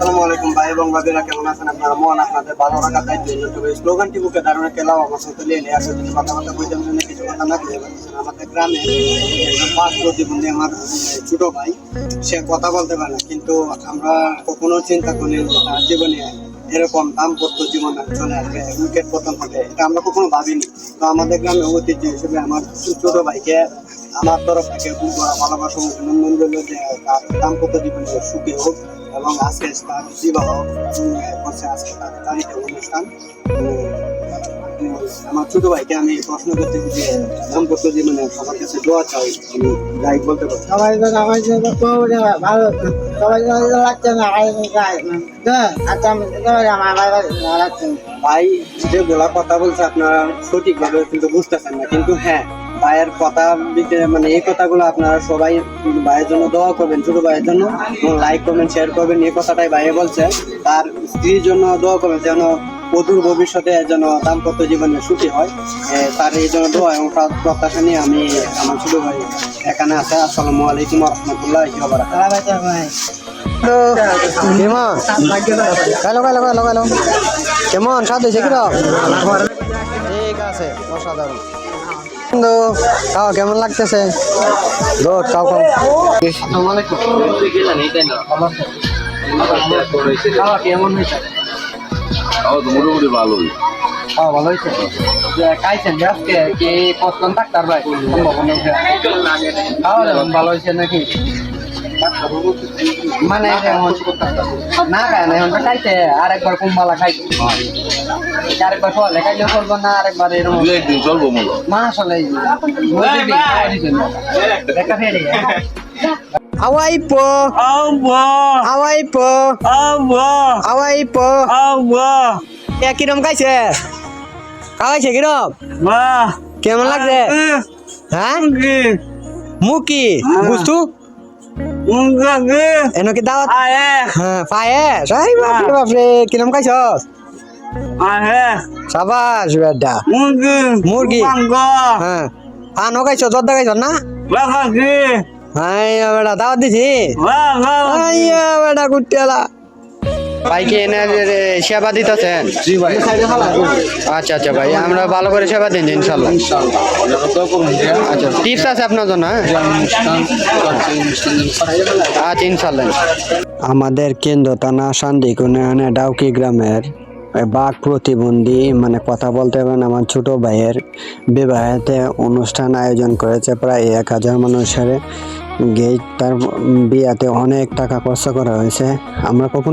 আসসালামু আলাইকুম ভাই এবং ভাবিরা, কেমন আছেন আপনারা? মন আপনাদের ভালো রাখা দায়িত্ব। ইউটিউবে স্লোগানটি বুকে দারুণ কেলাও আমার সাথে লিয়ে আসে কথাবার্তা বলতে কিছু কথা না বলে আমাদের গ্রামে একজন পাঁচ প্রতিবন্ধী আমার ছোট ভাই, সে কথা বলতে পারে না, কিন্তু আমরা কখনো চিন্তা করি যে তার জীবনে এরকম দাম্পত্য জীবন চলে আসবে, উইকেট পতন হবে, এটা আমরা কখনো ভাবিনি। তো আমাদের গ্রামে ঐতিহ্য হিসেবে আমার ছোট ভাইকে আমার তরফ থেকে খুব বড় ভালোবাসা অভিনন্দন রইল যে তার দাম্পত্য জীবনে সুখী হোক এবং আজকে তার বিবাহ করছে, আজকে তার তারিখে অনুষ্ঠান। আমার ছোট ভাইকে আমি প্রশ্ন করতে যে দাম্পত্য জীবনে সবার কাছে দোয়া চাই, আমি যাই বলতে পারি। ভাই যেগুলা কথা বলছে আপনারা সঠিকভাবে কিন্তু বুঝতেছেন না, কিন্তু হ্যাঁ ভাইয়ের কথা মানে এই কথাগুলো আপনারা সবাই ভাইয়ের জন্য দোয়া করবেন, ছোট ভাইয়ের জন্য লাইক করবেন, শেয়ার করবেন। এই কথাটাই ভাইয়ে বলছে, তার স্ত্রীর জন্য দোয়া করবেন যেন অদূর ভবিষ্যতে যেন দাম্পত্য জীবনে সুখী হয়, তার এই জন্য দোয়া এবং প্রত্যাশা নিয়ে আমি আমার ছোট ভাই এখানে আছে। আসসালামু আলাইকুম ওয়া রাহমাতুল্লাহি ওয়া বারাকাতুহু। কেমন স্বাদ হয়েছে কিরকম? ঠিক আছে, অসাধারণ। কেমন লাগতেছে? রোড খাও খাও। কেমন হয়েছে? মোটামুটি ভালোই। ভালো হয়েছে। খাইছেন আজকে কি পছন্দ ডাক্তার ভাই? ভালো হয়েছে নাকি? মানে না খায় না, এখন খাইছে আরেকবার কুম্বালা খাইছে, আরেকবার সকালে খাইলেও চলবো না, আরেকবার এরকম চলবো মূল আসলে Awaipo, awaipo, awaipo. কিরম খাইছে? খাওয়াইছে কিরম? কেমন লাগছে? হ্যাঁ মুকি বুঝতু এনো কি দাওয়াত? হ্যাঁ পায়ে বাপরে কিরম খাইছ? সাবাস বেটা। মুরগি হ্যাঁ পানও খাইছ, জর্দা খাইছ না? হ্যাঁ বেটা দাওয়াত দিছি। বেটা কুটিয়ালা ভাইকে এনে সেবা দিতেছেন? আচ্ছা আচ্ছা ভাই, আমরা ভালো করে সেবা দিন ইনশাল্লাহ। আচ্ছা টিপস আছে আপনার জন্য? আচ্ছা ইনশাল্লাহ। আমাদের কেন্দ্র থানা শান্তিকুনে ডাউকি গ্রামের বাঘ প্রতিবন্ধী মানে কথা বলতে পারেন আমার ছোট ভাইয়ের বিবাহেতে অনুষ্ঠান আয়োজন করেছে প্রায় 1000 মানুষের গেট। তার বিয়াতে অনেক টাকা খরচ করা হয়েছে। আমরা কখনো